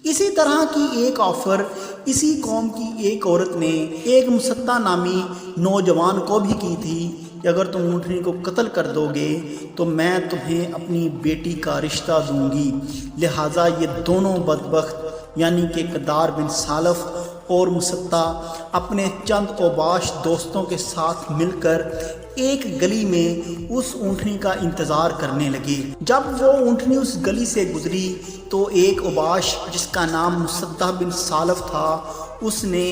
اسی طرح کی ایک آفر اسی قوم کی ایک عورت نے ایک مصطح نامی نوجوان کو بھی کی تھی کہ اگر تم اونٹنی کو قتل کر دو گے تو میں تمہیں اپنی بیٹی کا رشتہ دوں گی۔ لہٰذا یہ دونوں بدبخت یعنی کہ کدار بن سالف اور مصطح اپنے چند اوباش دوستوں کے ساتھ مل کر ایک گلی میں اس اونٹنی کا انتظار کرنے لگے۔ جب وہ اونٹنی اس گلی سے گزری تو ایک اوباش جس کا نام مصطح بن سالف تھا اس نے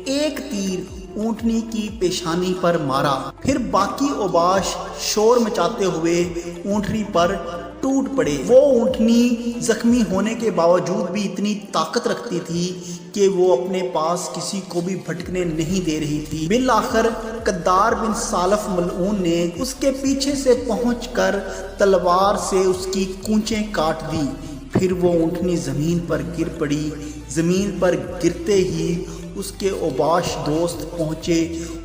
ایک تیر اونٹنی کی پیشانی پر مارا۔ پھر باقی اوباش شور مچاتے ہوئے اونٹنی پر ٹوٹ پڑے۔ وہ اونٹنی زخمی ہونے کے باوجود بھی اتنی طاقت رکھتی تھی کہ وہ اپنے پاس کسی کو بھی بھٹکنے نہیں دے رہی تھی۔ بالآخر کدار بن سالف ملعون نے اس کے پیچھے سے پہنچ کر تلوار سے اس کی کونچیں کاٹ دی۔ پھر وہ اونٹنی زمین پر گر پڑی۔ زمین پر گرتے ہی اس کے اوباش دوست پہنچے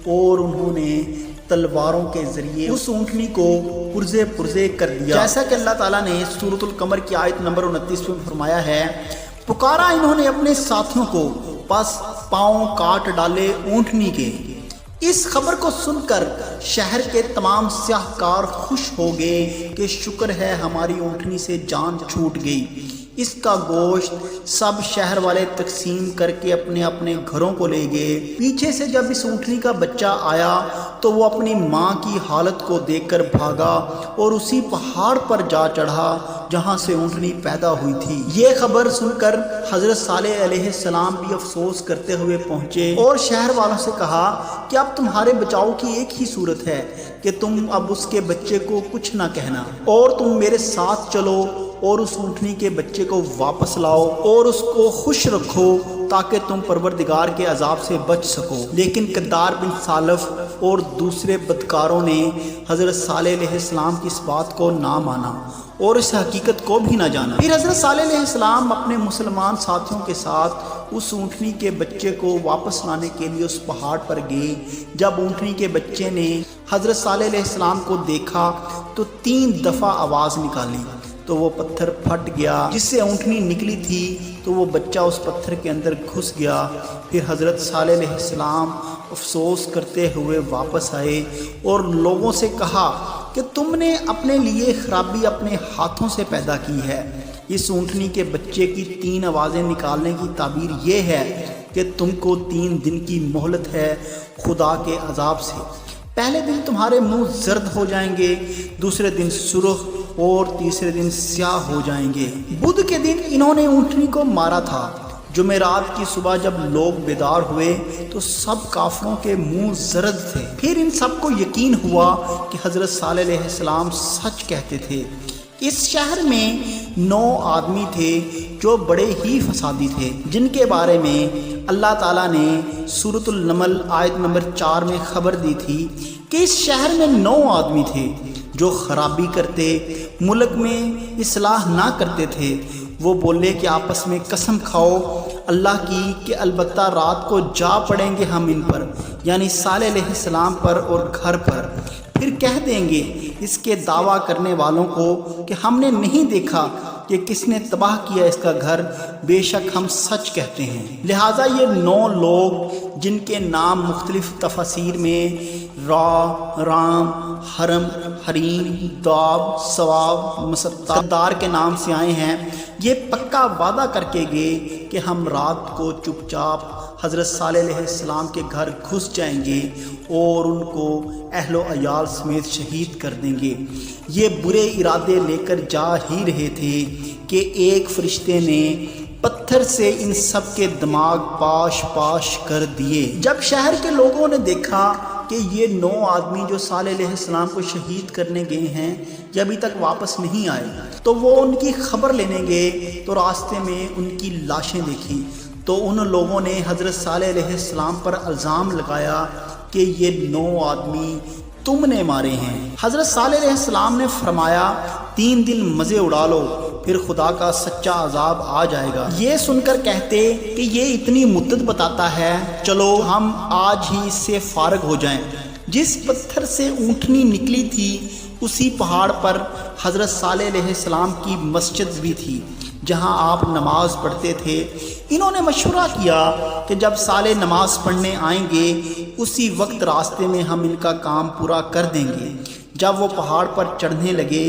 اور انہوں نے تلواروں کے ذریعے اس اونٹنی کو پرزے پرزے کر دیا، جیسا کہ اللہ تعالیٰ نے سورۃ القمر کی آیت نمبر 29 میں فرمایا ہے، پکارا انہوں نے اپنے ساتھیوں کو، پس پاؤں کاٹ ڈالے اونٹنی کے۔ اس خبر کو سن کر شہر کے تمام سیاہ کار خوش ہو گئے کہ شکر ہے ہماری اونٹنی سے جان چھوٹ گئی۔ اس کا گوشت سب شہر والے تقسیم کر کے اپنے اپنے گھروں کو لے گئے۔ پیچھے سے جب اس اونٹنی کا بچہ آیا تو وہ اپنی ماں کی حالت کو دیکھ کر بھاگا اور اسی پہاڑ پر جا چڑھا جہاں سے اونٹنی پیدا ہوئی تھی۔ یہ خبر سن کر حضرت صالح علیہ السلام بھی افسوس کرتے ہوئے پہنچے اور شہر والوں سے کہا کہ اب تمہارے بچاؤ کی ایک ہی صورت ہے کہ تم اب اس کے بچے کو کچھ نہ کہنا اور تم میرے ساتھ چلو اور اس اونٹنی کے بچے کو واپس لاؤ اور اس کو خوش رکھو تاکہ تم پروردگار کے عذاب سے بچ سکو۔ لیکن کدار بن سالف اور دوسرے بدکاروں نے حضرت صالح علیہ السلام کی اس بات کو نہ مانا اور اس حقیقت کو بھی نہ جانا۔ پھر حضرت صالح علیہ السلام اپنے مسلمان ساتھیوں کے ساتھ اس اونٹنی کے بچے کو واپس لانے کے لیے اس پہاڑ پر گئے۔ جب اونٹنی کے بچے نے حضرت صالح علیہ السلام کو دیکھا تو 3 دفعہ آواز نکالی تو وہ پتھر پھٹ گیا جس سے اونٹنی نکلی تھی، تو وہ بچہ اس پتھر کے اندر گھس گیا۔ پھر حضرت صالح علیہ السلام افسوس کرتے ہوئے واپس آئے اور لوگوں سے کہا کہ تم نے اپنے لیے خرابی اپنے ہاتھوں سے پیدا کی ہے۔ اس اونٹنی کے بچے کی 3 آوازیں نکالنے کی تعبیر یہ ہے کہ تم کو 3 دن کی مہلت ہے خدا کے عذاب سے۔ پہلے دن تمہارے منہ زرد ہو جائیں گے، دوسرے دن سرخ اور تیسرے دن سیاہ ہو جائیں گے۔ بدھ کے دن انہوں نے اونٹنی کو مارا تھا۔ جمعرات کی صبح جب لوگ بیدار ہوئے تو سب کافروں کے منہ زرد تھے۔ پھر ان سب کو یقین ہوا کہ حضرت صالح علیہ السلام سچ کہتے تھے۔ اس شہر میں 9 آدمی تھے جو بڑے ہی فسادی تھے، جن کے بارے میں اللہ تعالیٰ نے سورۃ النمل آیت نمبر 4 میں خبر دی تھی کہ اس شہر میں 9 آدمی تھے جو خرابی کرتے، ملک میں اصلاح نہ کرتے تھے۔ وہ بولے کہ آپس میں قسم کھاؤ اللہ کی کہ البتہ رات کو جا پڑیں گے ہم ان پر، یعنی صالح علیہ السلام پر اور گھر پر۔ پھر کہہ دیں گے اس کے دعویٰ کرنے والوں کو کہ ہم نے نہیں دیکھا کہ کس نے تباہ کیا اس کا گھر، بے شک ہم سچ کہتے ہیں۔ لہٰذا یہ 9 لوگ جن کے نام مختلف تفاسیر میں را، رام، حرم، حریم، داب، ثواب، مصطح، کدار کے نام سے آئے ہیں، یہ پکا وعدہ کر کے گئے کہ ہم رات کو چپ چاپ حضرت صالح علیہ السلام کے گھر گھس جائیں گے اور ان کو اہل و عیال سمیت شہید کر دیں گے۔ یہ برے ارادے لے کر جا ہی رہے تھے کہ ایک فرشتے نے پتھر سے ان سب کے دماغ پاش پاش کر دیے۔ جب شہر کے لوگوں نے دیکھا کہ یہ 9 آدمی جو صالح علیہ السلام کو شہید کرنے گئے ہیں یہ ابھی تک واپس نہیں آئے، تو وہ ان کی خبر لینے گئے تو راستے میں ان کی لاشیں دیکھی، تو ان لوگوں نے حضرت صالح علیہ السلام پر الزام لگایا کہ یہ 9 آدمی تم نے مارے ہیں۔ حضرت صالح علیہ السلام نے فرمایا 3 دن مزے اڑا لو، پھر خدا کا سچا عذاب آ جائے گا۔ یہ سن کر کہتے کہ یہ اتنی مدت بتاتا ہے، چلو ہم آج ہی اس سے فارغ ہو جائیں۔ جس پتھر سے اونٹنی نکلی تھی اسی پہاڑ پر حضرت صالح علیہ السلام کی مسجد بھی تھی، جہاں آپ نماز پڑھتے تھے۔ انہوں نے مشورہ کیا کہ جب صالح نماز پڑھنے آئیں گے اسی وقت راستے میں ہم ان کا کام پورا کر دیں گے۔ جب وہ پہاڑ پر چڑھنے لگے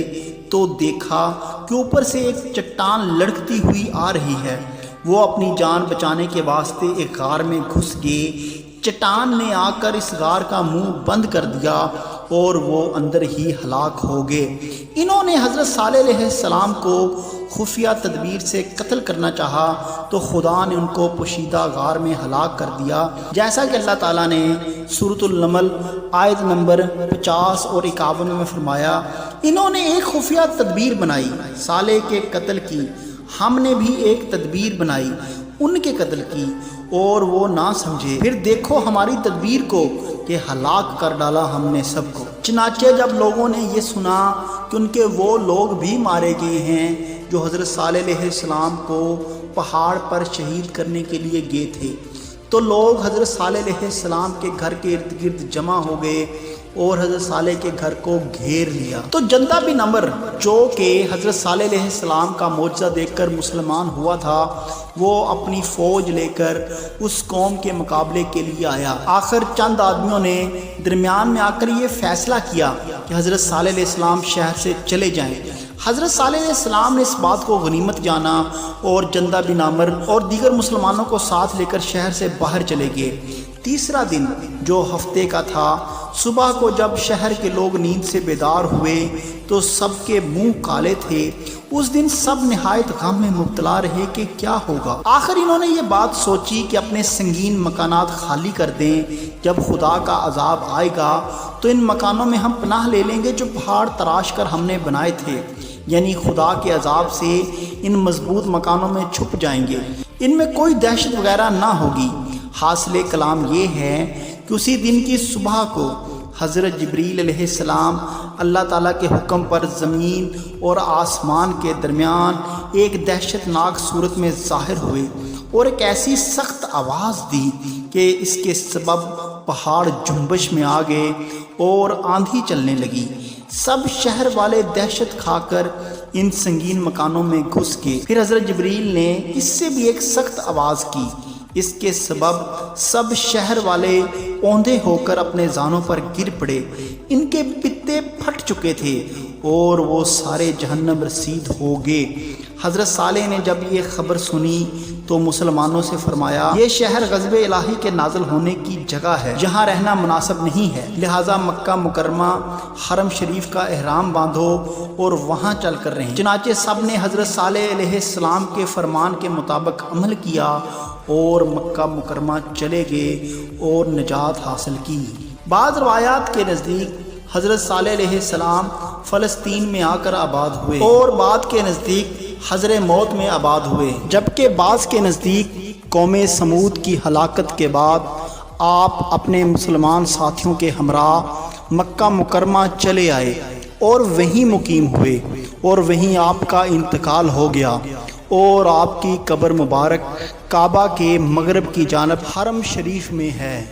تو دیکھا کہ اوپر سے ایک چٹان لڑکتی ہوئی آ رہی ہے۔ وہ اپنی جان بچانے کے واسطے ایک غار میں گھس گئے۔ چٹان نے آ کر اس غار کا منہ بند کر دیا اور وہ اندر ہی ہلاک ہو گئے۔ انہوں نے حضرت صالح علیہ السلام کو خفیہ تدبیر سے قتل کرنا چاہا تو خدا نے ان کو پوشیدہ غار میں ہلاک کر دیا، جیسا کہ اللہ تعالیٰ نے سورۃ النمل آیت نمبر 50 اور 51 میں فرمایا، انہوں نے ایک خفیہ تدبیر بنائی صالح کے قتل کی، ہم نے بھی ایک تدبیر بنائی ان کے قتل کی اور وہ نہ سمجھے، پھر دیکھو ہماری تدبیر کو کہ ہلاک کر ڈالا ہم نے سب کو۔ چنانچہ جب لوگوں نے یہ سنا کہ ان کے وہ لوگ بھی مارے گئے ہیں جو حضرت صالح علیہ السلام کو پہاڑ پر شہید کرنے کے لیے گئے تھے، تو لوگ حضرت صالح علیہ السلام کے گھر کے ارد گرد جمع ہو گئے اور حضرت صالح کے گھر کو گھیر لیا۔ تو جندہ بن عمر جو کہ حضرت صالح علیہ السلام کا معجزہ دیکھ کر مسلمان ہوا تھا، وہ اپنی فوج لے کر اس قوم کے مقابلے کے لیے آیا۔ آخر چند آدمیوں نے درمیان میں آ کر یہ فیصلہ کیا کہ حضرت صالح علیہ السلام شہر سے چلے جائیں۔ حضرت صالح علیہ السلام نے اس بات کو غنیمت جانا اور جندہ بن عمر اور دیگر مسلمانوں کو ساتھ لے کر شہر سے باہر چلے گئے۔ تیسرا دن جو ہفتے کا تھا، صبح کو جب شہر کے لوگ نیند سے بیدار ہوئے تو سب کے منہ کالے تھے۔ اس دن سب نہایت غم میں مبتلا رہے کہ کیا ہوگا۔ آخر انہوں نے یہ بات سوچی کہ اپنے سنگین مکانات خالی کر دیں، جب خدا کا عذاب آئے گا تو ان مکانوں میں ہم پناہ لے لیں گے جو پہاڑ تراش کر ہم نے بنائے تھے، یعنی خدا کے عذاب سے ان مضبوط مکانوں میں چھپ جائیں گے، ان میں کوئی دہشت وغیرہ نہ ہوگی۔ حاصل کلام یہ ہے کہ اسی دن کی صبح کو حضرت جبریل علیہ السلام اللہ تعالیٰ کے حکم پر زمین اور آسمان کے درمیان ایک دہشت ناک صورت میں ظاہر ہوئے اور ایک ایسی سخت آواز دی کہ اس کے سبب پہاڑ جنبش میں آ گئے اور آندھی چلنے لگی۔ سب شہر والے دہشت کھا کر ان سنگین مکانوں میں گھس گئے۔ پھر حضرت جبریل نے اس سے بھی ایک سخت آواز کی، اس کے سبب سب شہر والے اوندھے ہو کر اپنے زانوں پر گر پڑے، ان کے پتے پھٹ چکے تھے اور وہ سارے جہنم رسید ہو گئے۔ حضرت صالح نے جب یہ خبر سنی تو مسلمانوں سے فرمایا، یہ شہر غضب الہی کے نازل ہونے کی جگہ ہے، جہاں رہنا مناسب نہیں ہے، لہٰذا مکہ مکرمہ حرم شریف کا احرام باندھو اور وہاں چل کر رہیں۔ چنانچہ سب نے حضرت صالح علیہ السلام کے فرمان کے مطابق عمل کیا اور مکہ مکرمہ چلے گئے اور نجات حاصل کی۔ بعض روایات کے نزدیک حضرت صالح علیہ السلام فلسطین میں آ کر آباد ہوئے اور بعض کے نزدیک حضر موت میں آباد ہوئے، جبکہ بعض کے نزدیک قوم سمود کی ہلاکت کے بعد آپ اپنے مسلمان ساتھیوں کے ہمراہ مکہ مکرمہ چلے آئے اور وہیں مقیم ہوئے اور وہیں آپ کا انتقال ہو گیا اور آپ کی قبر مبارک کعبہ کے مغرب کی جانب حرم شریف میں ہے۔